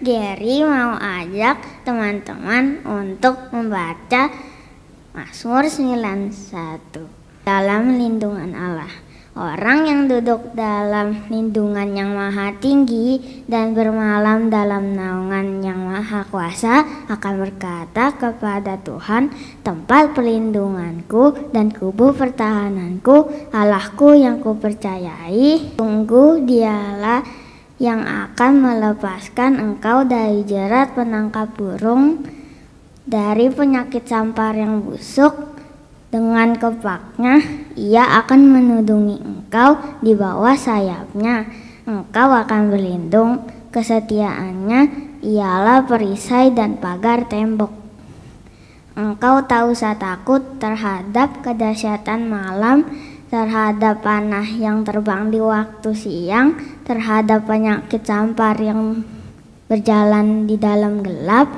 Gary mau ajak teman-teman untuk membaca Mazmur 91 dalam lindungan Allah. Orang yang duduk dalam lindungan yang maha tinggi dan bermalam dalam naungan yang maha kuasa akan berkata kepada Tuhan, tempat perlindunganku dan kubu pertahananku, Allahku yang kupercayai. Sungguh dialah yang akan melepaskan engkau dari jerat penangkap burung, dari penyakit sampar yang busuk. Dengan kepaknya ia akan menudungi engkau, di bawah sayapnya engkau akan berlindung. Kesetiaannya ialah perisai dan pagar tembok. Engkau tak usah takut terhadap kedahsyatan malam, terhadap panah yang terbang di waktu siang, terhadap penyakit sampar yang berjalan di dalam gelap,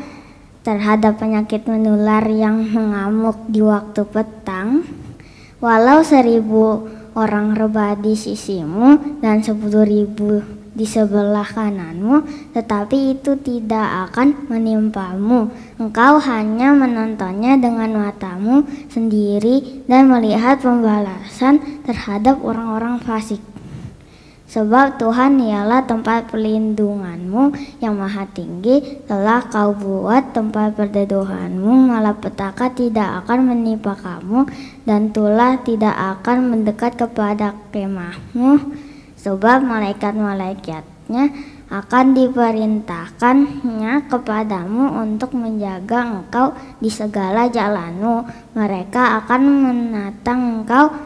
terhadap penyakit menular yang mengamuk di waktu petang. Walau 1.000 orang rebah di sisimu dan 10.000 di sebelah kananmu, tetapi itu tidak akan menimpamu. Engkau hanya menontonnya dengan matamu sendiri dan melihat pembalasan terhadap orang-orang fasik. Sebab Tuhan ialah tempat perlindunganmu yang maha tinggi, telah kau buat tempat perteduhanmu, malapetaka tidak akan menimpa kamu, dan tulah tidak akan mendekat kepada kemahmu. Sebab malaikat-malaikatnya akan diperintahkannya kepadamu untuk menjaga engkau di segala jalanmu. Mereka akan menatang engkau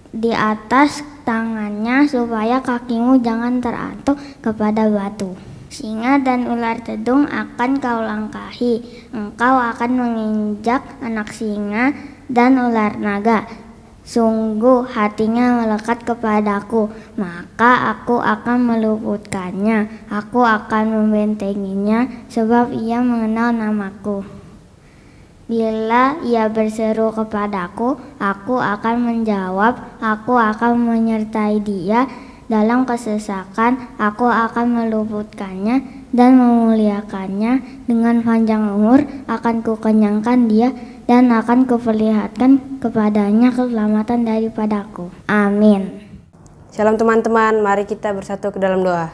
di atas tangannya supaya kakimu jangan terantuk kepada batu. Singa dan ular tedung akan kau langkahi. Engkau akan menginjak anak singa dan ular naga. Sungguh hatinya melekat kepadaku, maka aku akan meluputkannya. Aku akan membentenginya sebab ia mengenal namaku. Bila ia berseru kepadaku, aku akan menjawab. Aku akan menyertai dia dalam kesesakan. Aku akan meluputkannya dan memuliakannya. Dengan panjang umur akan kukenyangkan dia dan akan kuperlihatkan kepadanya keselamatan daripadaku. Amin. Shalom teman-teman, mari kita bersatu ke dalam doa.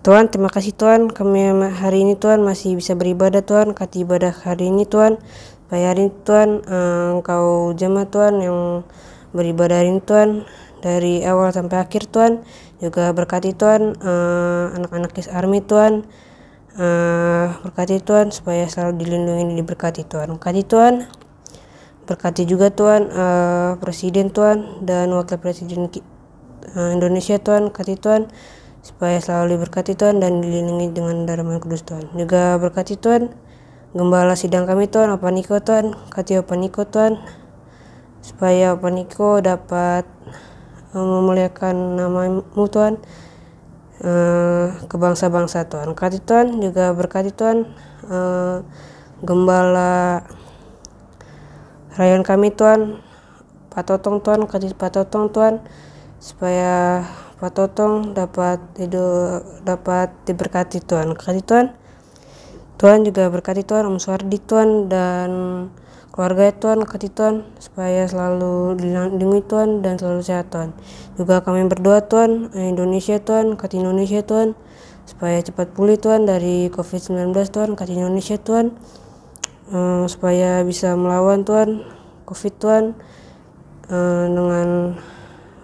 Tuhan, terima kasih Tuhan, kami hari ini Tuhan masih bisa beribadah Tuhan. Kati ibadah hari ini Tuhan, supaya hari ini Tuhan Engkau jamah Tuhan yang beribadah hari ini Tuhan, dari awal sampai akhir Tuhan. Juga berkati Tuhan anak-anak Kiss Army Tuhan, berkati Tuhan supaya selalu dilindungi dan diberkati Tuhan. Berkati Tuhan, berkati juga Tuhan Presiden Tuhan dan Wakil Presiden Indonesia Tuhan. Berkati Tuhan supaya selalu diberkati Tuhan dan dilindungi dengan darah Yang Kudus Tuhan. Juga berkati Tuhan gembala sidang kami Tuhan, Opa Niko Tuhan. Berkati Opa Niko Tuhan supaya Opa Niko dapat memuliakan nama-Mu Tuhan ke bangsa-bangsa Tuhan. Berkati Tuhan, juga berkati Tuhan gembala rayon kami Tuhan, Pak Totong Tuhan. Berkati Pak Totong Tuhan supaya Pak Totong dapat diberkati Tuhan. Berkati Tuhan. Tuhan juga berkati Tuhan Om Suardi Tuhan dan keluarga Tuhan. Berkati Tuhan supaya selalu dilindungi Tuhan dan selalu sehat Tuhan. Juga kami berdoa Tuhan Indonesia Tuhan. Berkati Indonesia Tuhan supaya cepat pulih Tuhan dari COVID-19 Tuhan. Berkati Indonesia Tuhan supaya bisa melawan Tuhan COVID Tuhan dengan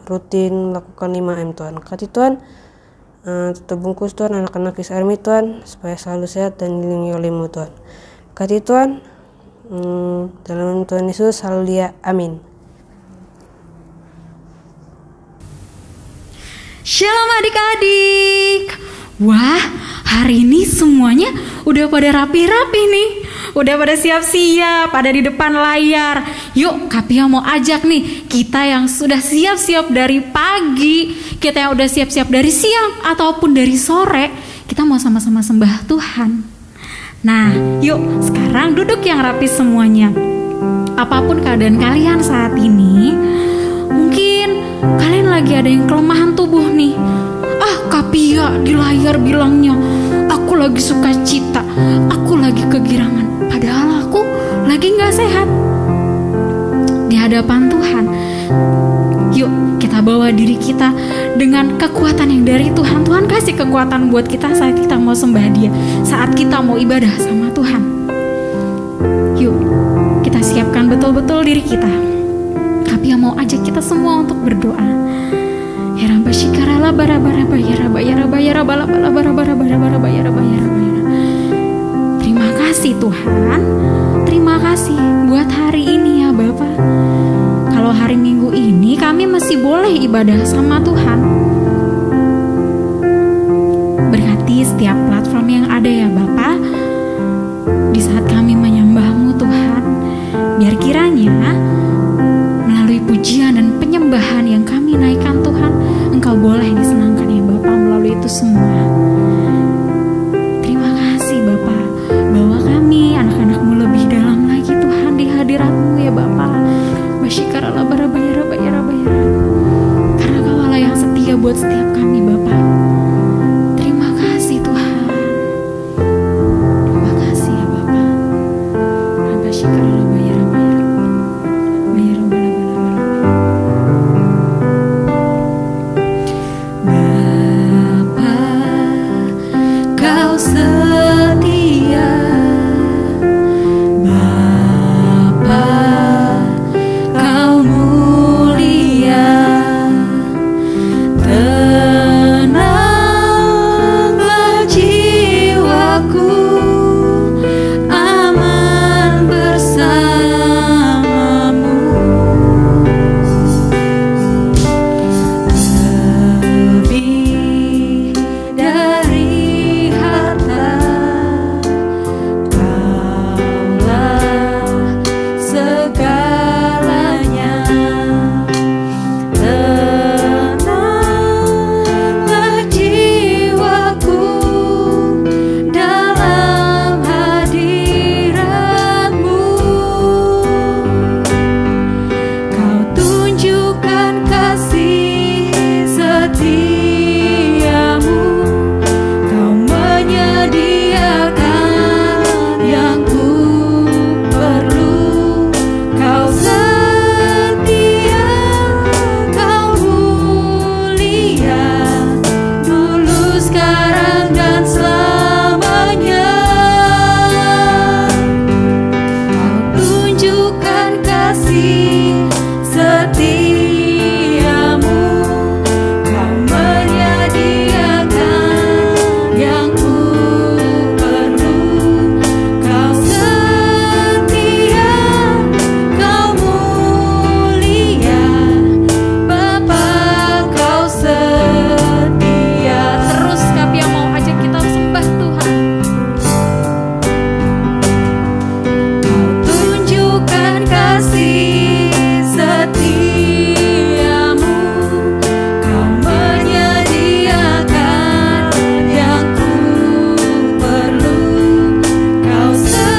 rutin melakukan 5M Tuhan. Berkati Tuhan tetap bungkus Tuhan anak-anak Kiss Army Tuhan supaya selalu sehat dan dilindungi oleh-Mu Tuhan. Berkati Tuhan dalam Tuhan Yesus haleluya, amin. Shalom adik-adik. Wah, hari ini semuanya udah pada rapi-rapi nih. Udah pada siap-siap, pada di depan layar. Yuk, Kapia mau ajak nih, kita yang sudah siap-siap dari pagi, kita yang udah siap-siap dari siang ataupun dari sore, kita mau sama-sama sembah Tuhan. Nah, yuk sekarang duduk yang rapi semuanya. Apapun keadaan kalian saat ini, mungkin kalian lagi ada yang kelemahan tubuh nih. Ah, Kapia di layar bilangnya, aku lagi sukacita, aku lagi kegirangan, padahal aku lagi gak sehat di hadapan Tuhan. Yuk kita bawa diri kita dengan kekuatan yang dari Tuhan. Tuhan kasih kekuatan buat kita saat kita mau sembah Dia, saat kita mau ibadah sama Tuhan. Yuk kita siapkan betul-betul diri kita. Tapi yang mau ajak kita semua untuk berdoa. Ya Rabba shikarala bara bara ya Rabba ya Rabba ya Rabba la bara bara bara bara ya Rabba ya Rabba ya Rabba. Terima kasih Tuhan. Terima kasih buat hari ini ya Bapa. Kalau hari Minggu ini kami masih boleh ibadah sama Tuhan. Berkati setiap platform yang ada ya Bapa. Di saat kami menyembah-Mu Tuhan, biar kiranya melalui pujian dan penyembahan yang kami naikkan Tuhan, Engkau boleh disenangkan ya Bapa melalui itu semua. Terima kasih Bapa, bawa kami anak-anak-Mu lebih dalam lagi Tuhan di hadirat-Mu ya Bapa. Karena Kau Allah yang setia buat setiap kami Bapa. Terima kasih Tuhan. Terima kasih ya Bapa. Bapa, Kau setia. Bapa, Kau mulia. Tenanglah jiwaku, aman bersamamu. Lebih dari harta, Kaulah segalanya. Tenanglah jiwaku dalam hadirat-Mu. Kau tunjukkan kasih setiamu. Kau menyediakan yang ku perlu. Kau setia, Kau mulia, dulu, sekarang, dan selamanya. Kau tunjukkan kasih setiamu. Kau menyediakan yang ku perlu. Kau setia, Kau mulia, Bapa, Kau setia. Terus kami yang mau ajak kita sembah Tuhan. Kau tunjukkan kasih setiamu. Kau menyediakan yang ku perlu. Kau setia,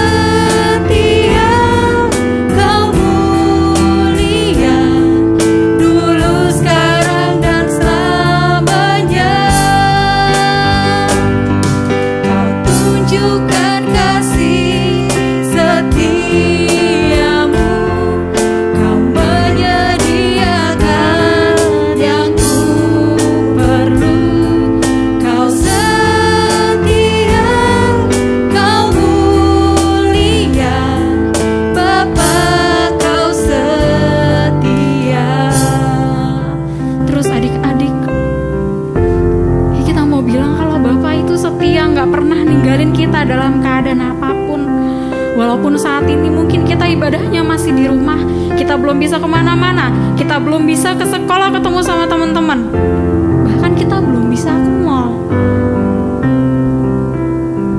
Kau mulia, dulu, sekarang, dan selamanya. Kau tunjukkan kasih setiamu. Kau menyediakan yang ku perlu. Kau setia, Kau mulia, Bapa, Kau setia. Terus adik-adik, ya kita mau bilang kalau Bapak itu setia, gak pernah ninggalin kita dalam keadaan apapun. Walaupun saat ini mungkin kita ibadahnya masih di rumah, kita belum bisa kemana-mana, kita belum bisa ke sekolah ketemu sama teman-teman, bahkan kita belum bisa ke mall.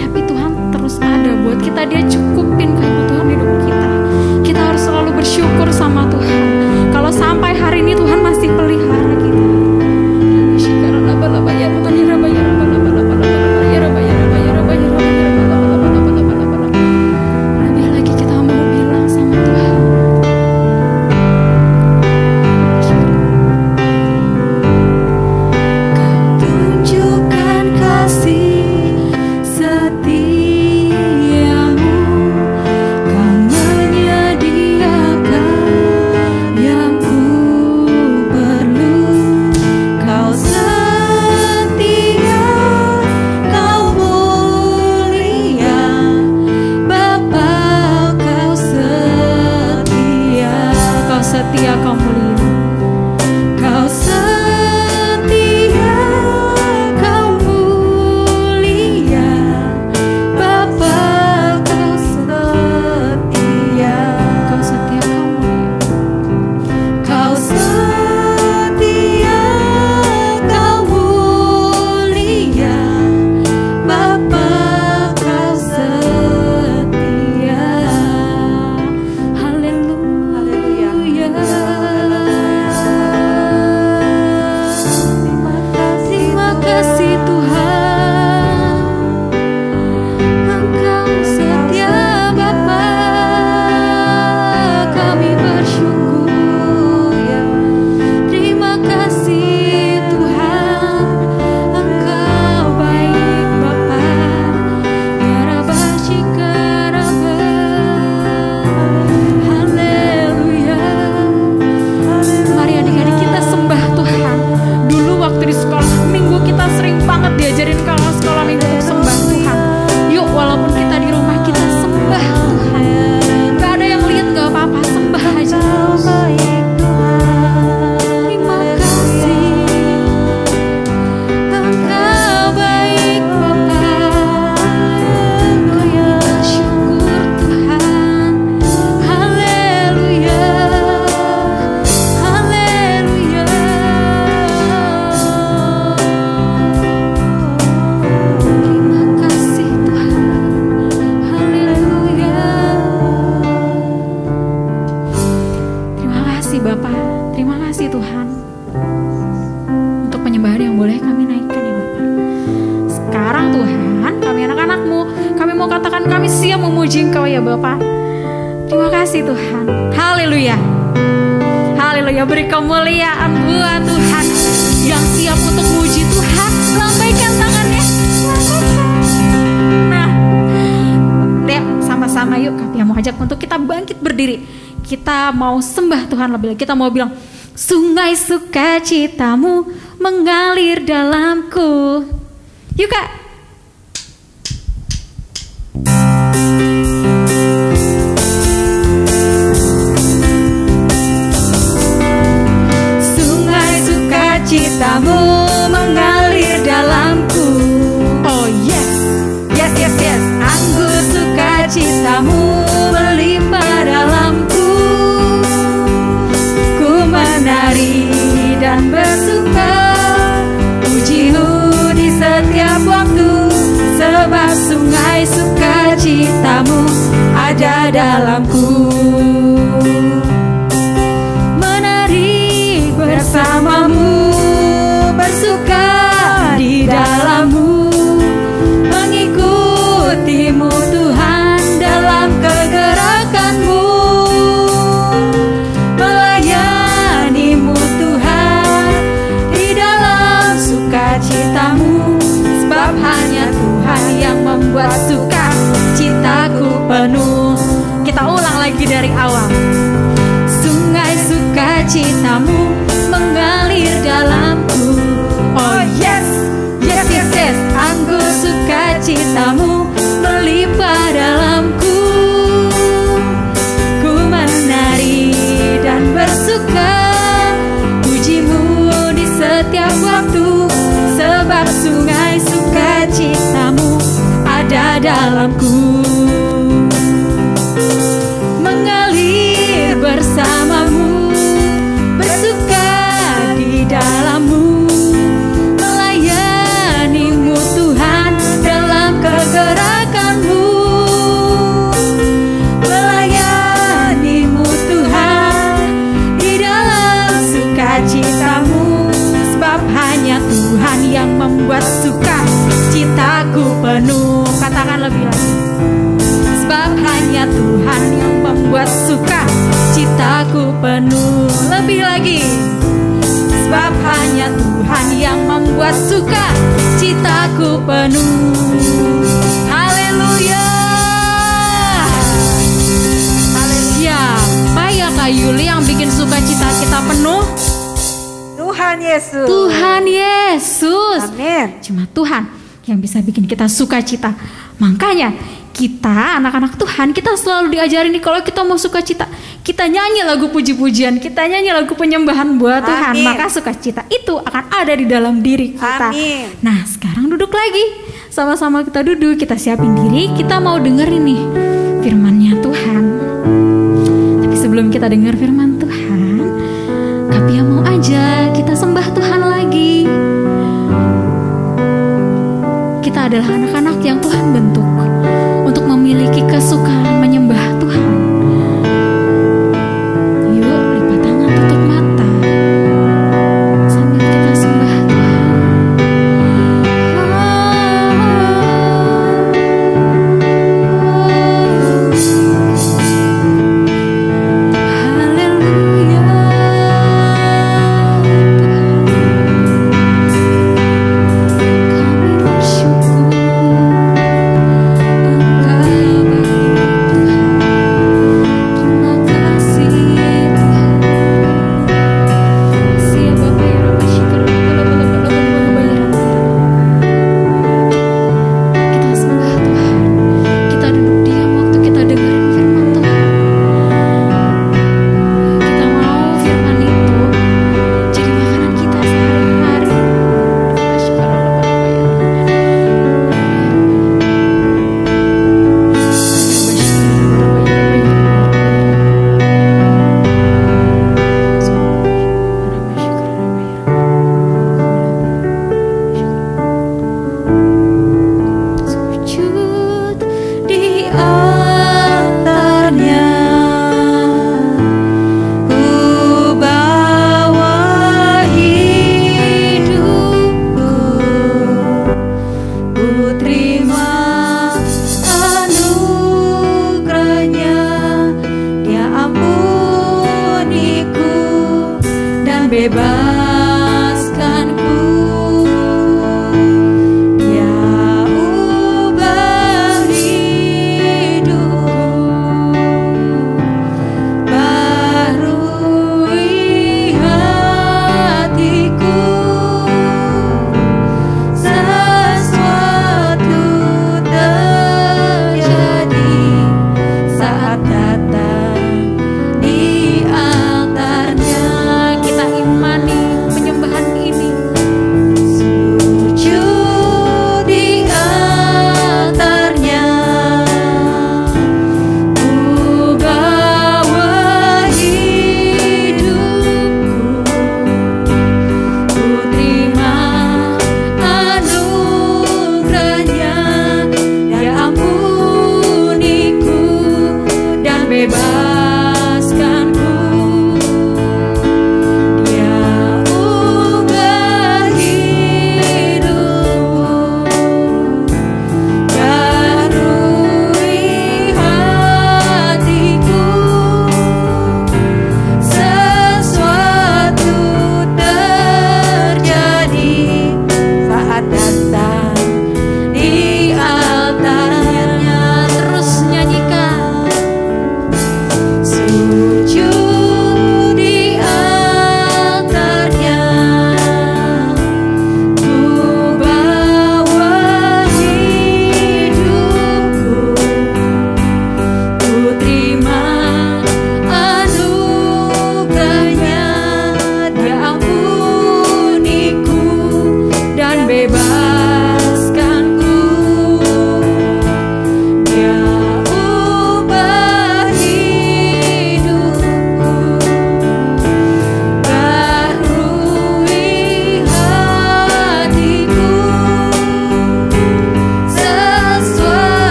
Tapi Tuhan terus ada buat kita, Dia cukupin kebutuhan hidup kita. Kita harus selalu bersyukur sama Tuhan. Kalau sampai hari ini Tuhan masih pelihara kita. Lebih lagi kita mau bilang sama Tuhan, Kau tunjukkan kasih setia, Kau mulia. Kau setia, Kau mulia, Bapa, Kau setia. Kau setia, Kau mulia. Kau setia, Kau mulia, Bapa, Kau setia. Haleluya. Terima kasih Tuhan, Engkau setia Bapa, kami bersyukur ya. Terima kasih Tuhan, Engkau baik Bapa. Ya Rabba Shikaraba. Haleluya. Mari adik-adik kita sembah Tuhan. Dulu waktu di sekolah minggu kita sering banget diajarin kalau sekolah minggu untuk sembah Tuhan. Yuk walaupun kita di rumah kita sembah Tuhan. Gak ada yang lihat gak apa-apa, sembah aja. Terima kasih, Engkau baik Bapa. Kami bersyukur Tuhan. Haleluya. Haleluya. Terima kasih Tuhan. Haleluya. Terima kasih Bapak. Terima kasih Tuhan untuk penyembahan yang boleh kami naikkan ya Bapak. Sekarang Tuhan, kami anak-anak-Mu, kami mau katakan kami siap memuji Engkau ya Bapak. Terima kasih Tuhan. Haleluya. Haleluya. Beri kemuliaan buat Tuhan. Yang siap untuk muji Tuhan, lambaikan tangannya. Nah, dek, sama-sama yuk kami mau ajak untuk kita bangkit berdiri. Kita mau sembah Tuhan lebih lagi. Kita mau bilang, sungai sukacitamu mengalir dalamku. Yuk Kak. Sungai sukacitamu mengalir dalamku. Oh yes, yes, yes, yes. Anggur sukacitamu melimpah dalamku. Ku menari dan bersuka, puji-Mu di setiap waktu, sebab sungai sukacitamu ada dalamku. Menari bersamamu, bersuka di dalam-Mu, mengikuti-Mu Tuhan dalam kegerakan-Mu, melayani-Mu Tuhan di dalam sukacitamu, sebab hanya Tuhan yang membuat sukacitaku penuh. Kita ulang lagi dari awal. Sungai sukacitamu mengalir dalamku. Oh yes, yes, yes, yes. Anggur sukacitamu melimpah dalamku. Ku menari dan bersuka, puji-Mu di setiap waktu, sebab sungai sukacitamu ada dalamku. Mengalir bersamamu, bersuka di dalam-Mu, melayani-Mu Tuhan dalam kegerakan-Mu, melayani-Mu Tuhan di dalam sukacitamu, sebab hanya Tuhan yang membuat sukacitaku penuh. Katakan lebih lagi. Sebab hanya Tuhan yang membuat sukacitaku penuh. Lebih lagi. Sebab hanya Tuhan yang membuat sukacitaku penuh. Haleluya. Haleluya. Apa ya Kak Yuli yang bikin sukacita kita penuh? Tuhan Yesus. Tuhan Yesus. Amin. Cuma Tuhan yang bisa bikin kita sukacita. Makanya kita anak-anak Tuhan, kita selalu diajarin nih kalau kita mau sukacita, kita nyanyi lagu puji-pujian, kita nyanyi lagu penyembahan buat Tuhan, Amin. maka sukacita itu akan ada di dalam diri kita. Amin. Nah, sekarang duduk lagi, sama-sama kita duduk, kita siapin diri, kita mau dengerin nih firman-Nya Tuhan. Tapi sebelum kita dengar firman Tuhan, Kapia mau aja kita sembah Tuhan lagi. Kita adalah anak-anak yang Tuhan bentuk untuk memiliki kesukaan menyembah Tuhan. Yuk, lipat tangan, tutup mata, sambil kita sembah Tuhan. Haleluya, kami bersyukur.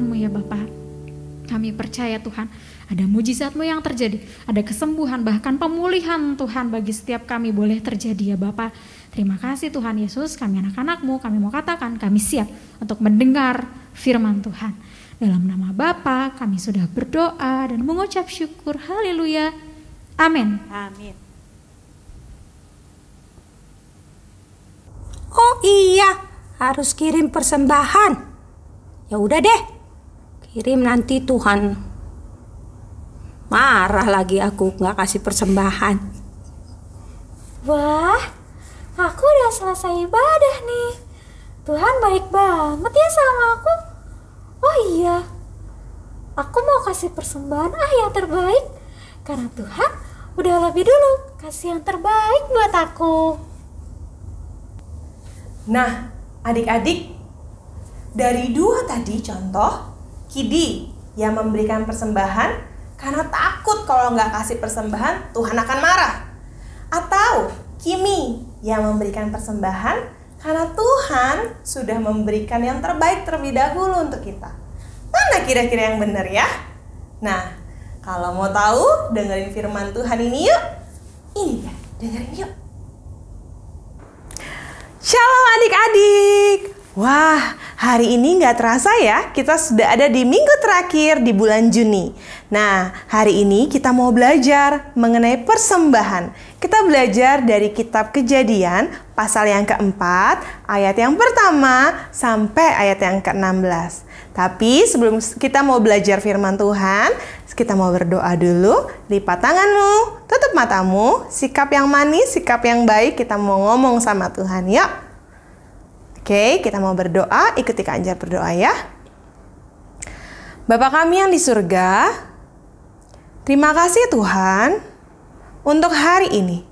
firman-Mu ya Bapa. Kami percaya Tuhan, ada mujizat-Mu yang terjadi, ada kesembuhan, bahkan pemulihan Tuhan bagi setiap kami boleh terjadi ya Bapa. Terima kasih Tuhan Yesus, kami anak-anak-Mu, kami mau katakan, kami siap untuk mendengar firman Tuhan. Dalam nama Bapa kami sudah berdoa dan mengucap syukur, haleluya, amin. Amin. Oh iya, harus kirim persembahan. Ya udah deh, kirim, nanti Tuhan marah lagi aku nggak kasih persembahan. Wah, aku udah selesai ibadah nih. Tuhan baik banget ya sama aku. Oh iya, aku mau kasih persembahan yang terbaik, karena Tuhan udah lebih dulu kasih yang terbaik buat aku. Nah, adik-adik, dari 2 tadi contoh, Kidi yang memberikan persembahan karena takut kalau nggak kasih persembahan Tuhan akan marah. Atau Kimi yang memberikan persembahan karena Tuhan sudah memberikan yang terbaik terlebih dahulu untuk kita. Mana kira-kira yang benar ya? Nah, kalau mau tahu, dengerin firman Tuhan ini yuk. Ini ya, dengerin yuk. Shalom adik-adik. Wah, hari ini nggak terasa ya, kita sudah ada di minggu terakhir di bulan Juni. Nah, hari ini kita mau belajar mengenai persembahan. Kita belajar dari kitab Kejadian, pasal yang keempat, ayat yang pertama sampai ayat yang ke-16. Tapi sebelum kita mau belajar firman Tuhan, kita mau berdoa dulu. Lipat tanganmu, tutup matamu, sikap yang manis, sikap yang baik, kita mau ngomong sama Tuhan, yuk. Oke, kita mau berdoa, ikuti Kak Anjar berdoa ya. Bapa kami yang di surga, terima kasih Tuhan untuk hari ini.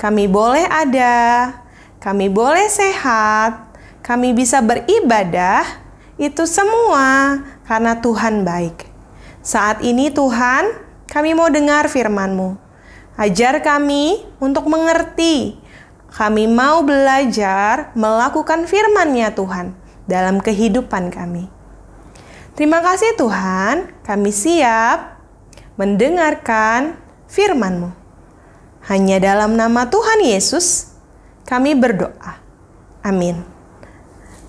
Kami boleh ada, kami boleh sehat, kami bisa beribadah, itu semua karena Tuhan baik. Saat ini Tuhan, kami mau dengar firman-Mu. Ajar kami untuk mengerti. Kami mau belajar melakukan firman-Nya Tuhan dalam kehidupan kami. Terima kasih Tuhan, kami siap mendengarkan firman-Mu. Hanya dalam nama Tuhan Yesus, kami berdoa. Amin.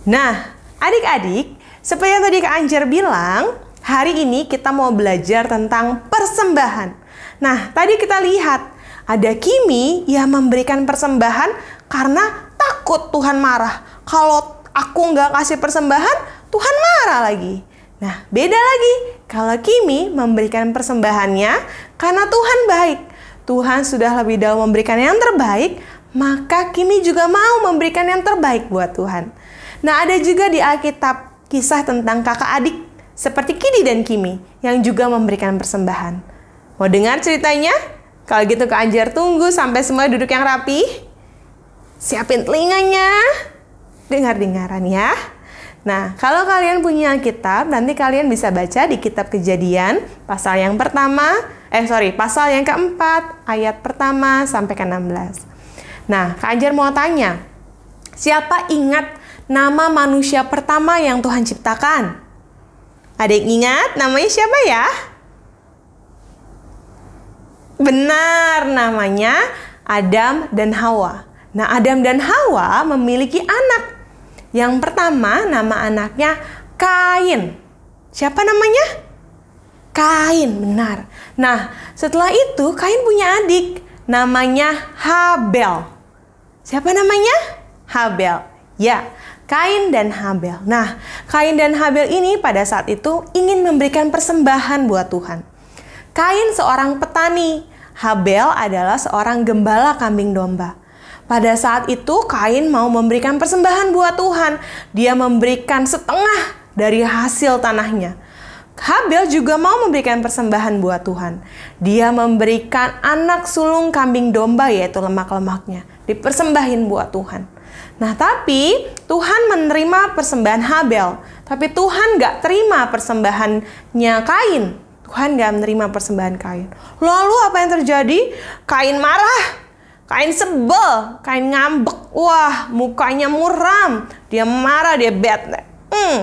Nah, adik-adik, seperti yang tadi Kak Anjar bilang, hari ini kita mau belajar tentang persembahan. Nah, tadi kita lihat, ada Kimi yang memberikan persembahan karena takut Tuhan marah. Kalau aku nggak kasih persembahan, Tuhan marah lagi. Nah, beda lagi. Kalau Kimi memberikan persembahannya karena Tuhan baik. Tuhan sudah lebih dahulu memberikan yang terbaik, maka Kimi juga mau memberikan yang terbaik buat Tuhan. Nah, ada juga di Alkitab kisah tentang kakak adik seperti Kidi dan Kimi yang juga memberikan persembahan. Mau dengar ceritanya? Kalau gitu Kak Anjar tunggu sampai semua duduk yang rapi. Siapin telinganya. Dengar-dengaran ya. Nah, kalau kalian punya Alkitab, nanti kalian bisa baca di kitab Kejadian pasal yang pasal yang keempat, ayat pertama sampai ke-16. Nah, Kak Anjar mau tanya, siapa ingat nama manusia pertama yang Tuhan ciptakan? Ada yang ingat namanya siapa ya? Benar, namanya Adam dan Hawa. Nah, Adam dan Hawa memiliki anak. Yang pertama, nama anaknya Kain. Siapa namanya? Kain, benar. Nah, setelah itu Kain punya adik. Namanya Habel. Siapa namanya? Habel. Ya, Kain dan Habel. Nah, Kain dan Habel ini pada saat itu ingin memberikan persembahan buat Tuhan. Kain seorang petani, Habel adalah seorang gembala kambing domba. Pada saat itu Kain mau memberikan persembahan buat Tuhan. Dia memberikan setengah dari hasil tanahnya. Habel juga mau memberikan persembahan buat Tuhan. Dia memberikan anak sulung kambing domba, yaitu lemak-lemaknya, dipersembahin buat Tuhan. Nah, tapi Tuhan menerima persembahan Habel. Tapi Tuhan gak terima persembahannya Kain. Tuhan gak menerima persembahan Kain. Lalu apa yang terjadi? Kain marah, Kain sebel, Kain ngambek. Wah, mukanya muram. Dia marah, dia bad.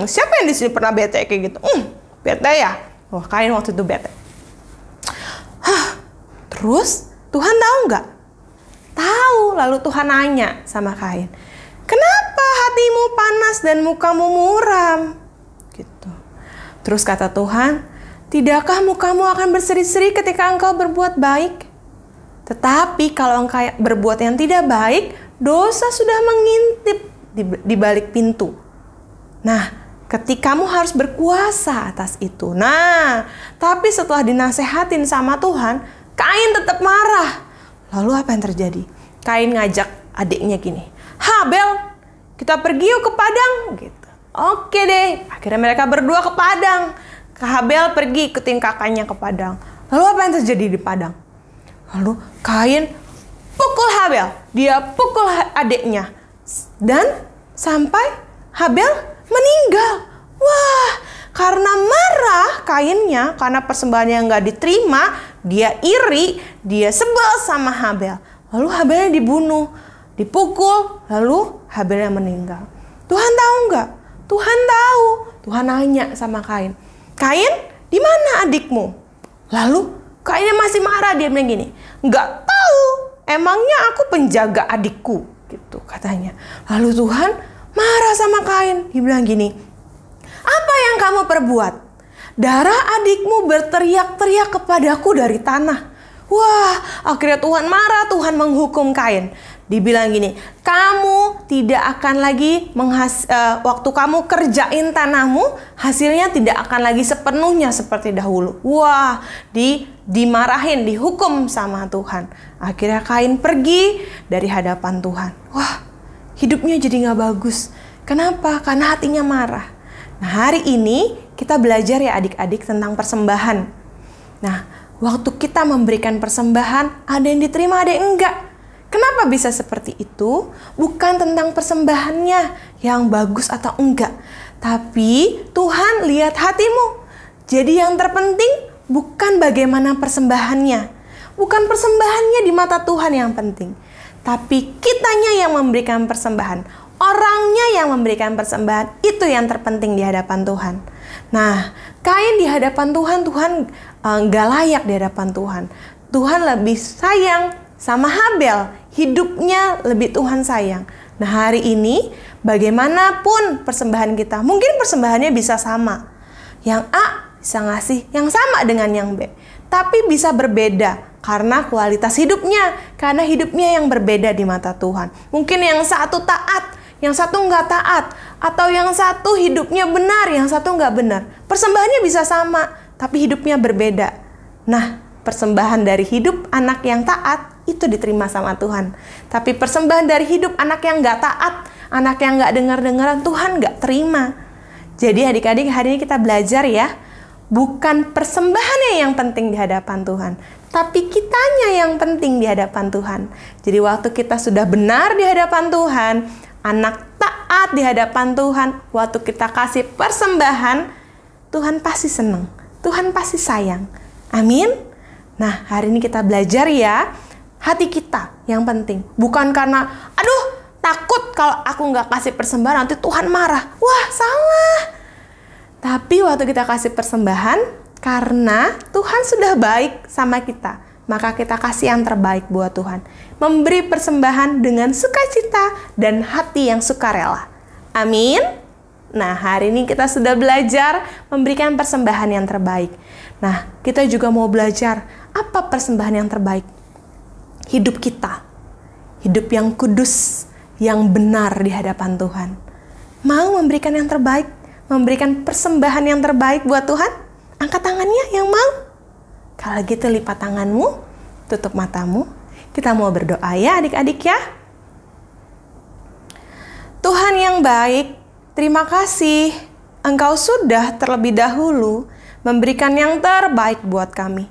Siapa yang di sini pernah bete kayak gitu? Bete ya? Wah, Kain waktu itu bete. Terus Tuhan tahu nggak? Tahu. Lalu Tuhan nanya sama Kain, kenapa hatimu panas dan mukamu muram? Gitu. Terus kata Tuhan, tidakkah mukamu akan berseri-seri ketika engkau berbuat baik? Tetapi kalau engkau berbuat yang tidak baik, dosa sudah mengintip di balik pintu. Nah, ketika kamu harus berkuasa atas itu. Nah, tapi setelah dinasehatin sama Tuhan, Kain tetap marah. Lalu apa yang terjadi? Kain ngajak adiknya gini, Habel, kita pergi yuk ke padang. Gitu. Oke deh, akhirnya mereka berdua ke padang. Habel pergi ikutin kakaknya ke padang. Lalu apa yang terjadi di padang? Lalu Kain pukul Habel. Dia pukul adiknya. Dan sampai Habel meninggal. Wah, karena marah Kainnya, karena persembahannya nggak diterima, dia iri, dia sebel sama Habel. Lalu Habelnya dibunuh, dipukul, lalu Habelnya meninggal. Tuhan tahu nggak? Tuhan tahu. Tuhan nanya sama Kain, Kain, di mana adikmu? Lalu Kainnya masih marah, dia bilang gini, nggak tahu, emangnya aku penjaga adikku, gitu katanya. Lalu Tuhan marah sama Kain, dia bilang gini, apa yang kamu perbuat? Darah adikmu berteriak-teriak kepadaku dari tanah. Wah, akhirnya Tuhan marah, Tuhan menghukum Kain. Dibilang gini, kamu tidak akan lagi waktu kamu kerjain tanahmu, hasilnya tidak akan lagi sepenuhnya seperti dahulu. Wah, dimarahin, dihukum sama Tuhan. Akhirnya Kain pergi dari hadapan Tuhan. Wah, hidupnya jadi gak bagus. Kenapa? Karena hatinya marah. Nah, hari ini kita belajar ya adik-adik tentang persembahan. Nah, waktu kita memberikan persembahan, ada yang diterima, ada yang enggak. Kenapa bisa seperti itu? Bukan tentang persembahannya yang bagus atau enggak, tapi Tuhan lihat hatimu. Jadi yang terpenting bukan bagaimana persembahannya, bukan persembahannya di mata Tuhan yang penting, tapi kitanya yang memberikan persembahan, orangnya yang memberikan persembahan, itu yang terpenting di hadapan Tuhan. Nah, Kain di hadapan Tuhan, Tuhan nggak layak di hadapan Tuhan. Tuhan lebih sayang sama Habel, hidupnya lebih Tuhan sayang. Nah, hari ini bagaimanapun persembahan kita, mungkin persembahannya bisa sama. Yang A bisa ngasih yang sama dengan yang B, tapi bisa berbeda karena kualitas hidupnya, karena hidupnya yang berbeda di mata Tuhan. Mungkin yang satu taat, yang satu nggak taat, atau yang satu hidupnya benar, yang satu nggak benar. Persembahannya bisa sama, tapi hidupnya berbeda. Nah, persembahan dari hidup anak yang taat itu diterima sama Tuhan. Tapi persembahan dari hidup anak yang nggak taat, anak yang nggak dengar-dengaran, Tuhan nggak terima. Jadi adik-adik, hari ini kita belajar ya, bukan persembahannya yang penting di hadapan Tuhan, tapi kitanya yang penting di hadapan Tuhan. Jadi waktu kita sudah benar di hadapan Tuhan, anak taat di hadapan Tuhan, waktu kita kasih persembahan, Tuhan pasti senang, Tuhan pasti sayang. Amin. Nah, hari ini kita belajar ya, hati kita yang penting. Bukan karena, aduh takut kalau aku nggak kasih persembahan nanti Tuhan marah. Wah, salah. Tapi waktu kita kasih persembahan, karena Tuhan sudah baik sama kita, maka kita kasih yang terbaik buat Tuhan. Memberi persembahan dengan sukacita dan hati yang sukarela. Amin. Nah, hari ini kita sudah belajar memberikan persembahan yang terbaik. Nah, kita juga mau belajar apa persembahan yang terbaik. Hidup kita, hidup yang kudus, yang benar di hadapan Tuhan. Mau memberikan yang terbaik, memberikan persembahan yang terbaik buat Tuhan? Angkat tangannya yang mau. Kalau gitu lipat tanganmu, tutup matamu. Kita mau berdoa ya adik-adik ya. Tuhan yang baik, terima kasih Engkau sudah terlebih dahulu memberikan yang terbaik buat kami.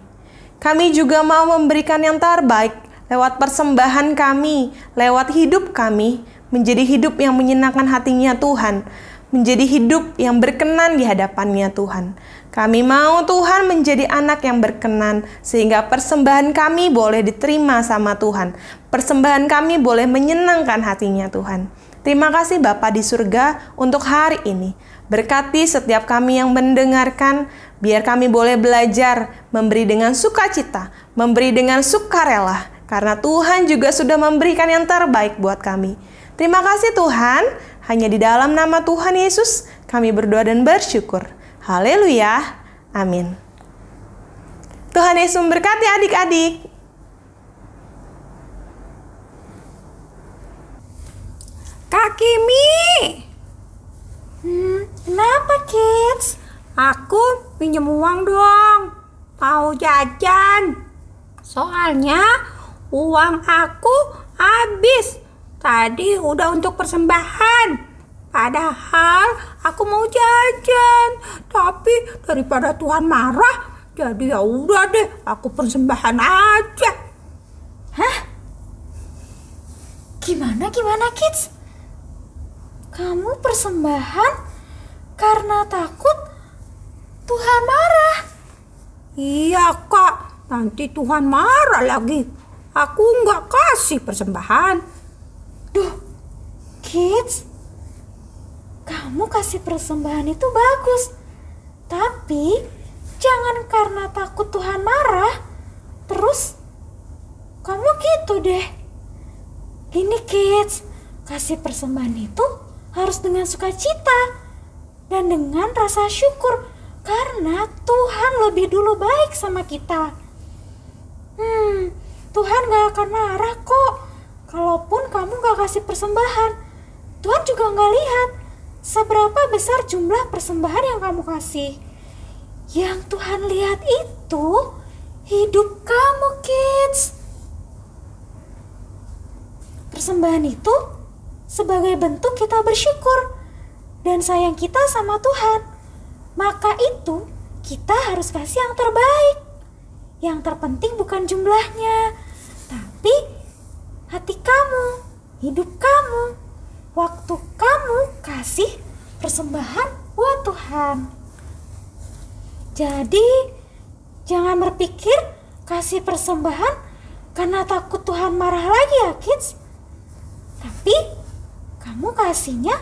Kami juga mau memberikan yang terbaik lewat persembahan kami, lewat hidup kami, menjadi hidup yang menyenangkan hatinya Tuhan, menjadi hidup yang berkenan di hadapannya Tuhan. Kami mau Tuhan menjadi anak yang berkenan, sehingga persembahan kami boleh diterima sama Tuhan. Persembahan kami boleh menyenangkan hatinya Tuhan. Terima kasih Bapa di surga untuk hari ini. Berkati setiap kami yang mendengarkan, biar kami boleh belajar memberi dengan sukacita, memberi dengan sukarela, karena Tuhan juga sudah memberikan yang terbaik buat kami. Terima kasih Tuhan, hanya di dalam nama Tuhan Yesus kami berdoa dan bersyukur. Haleluya, amin. Tuhan Yesus memberkati adik-adik. Kak Kimi, Kenapa, Kids? aku pinjam uang dong. Mau jajan. Soalnya uang aku habis. Tadi udah untuk persembahan. Padahal aku mau jajan. Tapi daripada Tuhan marah, jadi ya udah deh, aku persembahan aja. Hah? Gimana, Kids? Kamu persembahan karena takut Tuhan marah? Iya kak, nanti Tuhan marah lagi. Aku nggak kasih persembahan. Duh, Kids, kamu kasih persembahan itu bagus. Tapi jangan karena takut Tuhan marah, terus kamu gitu deh. Gini Kids, kasih persembahan itu harus dengan sukacita dan dengan rasa syukur, karena Tuhan lebih dulu baik sama kita. Tuhan gak akan marah kok kalaupun kamu gak kasih persembahan. Tuhan juga gak lihat seberapa besar jumlah persembahan yang kamu kasih. Yang Tuhan lihat itu hidup kamu, Kids. Persembahan itu sebagai bentuk kita bersyukur dan sayang kita sama Tuhan. Maka itu kita harus kasih yang terbaik. Yang terpenting bukan jumlahnya, tapi hati kamu, hidup kamu, waktu kamu kasih persembahan buat Tuhan. Jadi jangan berpikir kasih persembahan karena takut Tuhan marah lagi ya Kids. Tapi kamu kasihnya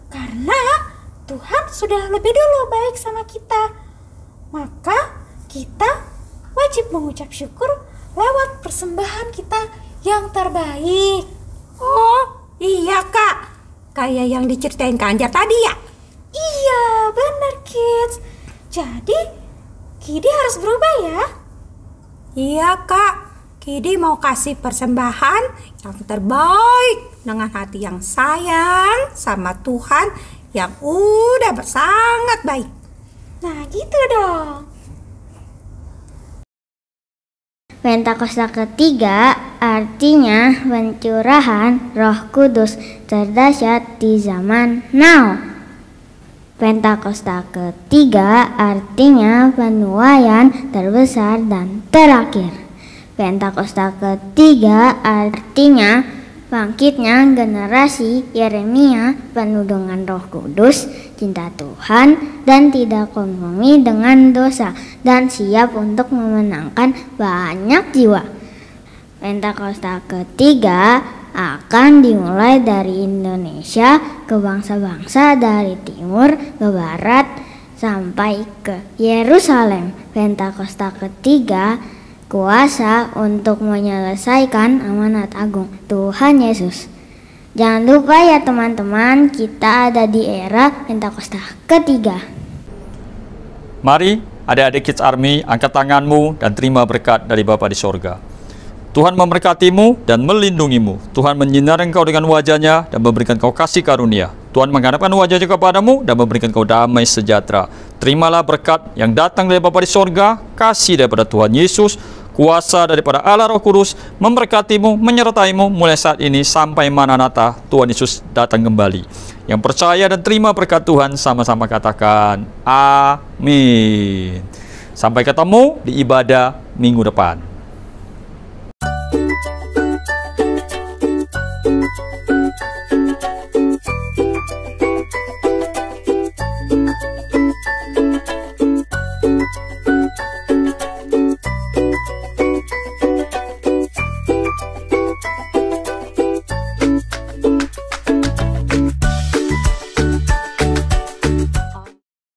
karena Tuhan sudah lebih dulu baik sama kita. Maka kita wajib mengucap syukur lewat persembahan kita yang terbaik. Oh iya kak, kayak yang diceritain Kak Anjar tadi ya? Iya benar Kids. Jadi Kidi harus berubah ya. Iya kak, Kidi mau kasih persembahan yang terbaik dengan hati yang sayang sama Tuhan yang udah sangat baik. Nah gitu dong. Pentakosta ketiga artinya pencurahan Roh Kudus terdahsyat di zaman now. Pentakosta ketiga artinya penuaian terbesar dan terakhir. Pentakosta ketiga artinya bangkitnya generasi Yeremia penuh dengan Roh Kudus, cinta Tuhan, dan tidak kompromi dengan dosa, dan siap untuk memenangkan banyak jiwa. Pentakosta ketiga akan dimulai dari Indonesia ke bangsa-bangsa dari timur ke barat sampai ke Yerusalem. Pentakosta ketiga kuasa untuk menyelesaikan amanat agung Tuhan Yesus. Jangan lupa ya teman-teman, kita ada di era Pentakosta ketiga. Mari adik-adik Kids Army, angkat tanganmu dan terima berkat dari Bapa di sorga. Tuhan memberkatimu dan melindungimu. Tuhan menyinari engkau dengan wajahnya dan memberikan kau kasih karunia. Tuhan menghadapkan wajahnya kepadamu dan memberikan kau damai sejahtera. Terimalah berkat yang datang dari Bapa di sorga, kasih daripada Tuhan Yesus, kuasa daripada Allah Roh Kudus, memberkatimu, menyertaimu mulai saat ini sampai Maranatha, Tuhan Yesus datang kembali. Yang percaya dan terima berkat Tuhan sama-sama katakan amin. Sampai ketemu di ibadah minggu depan.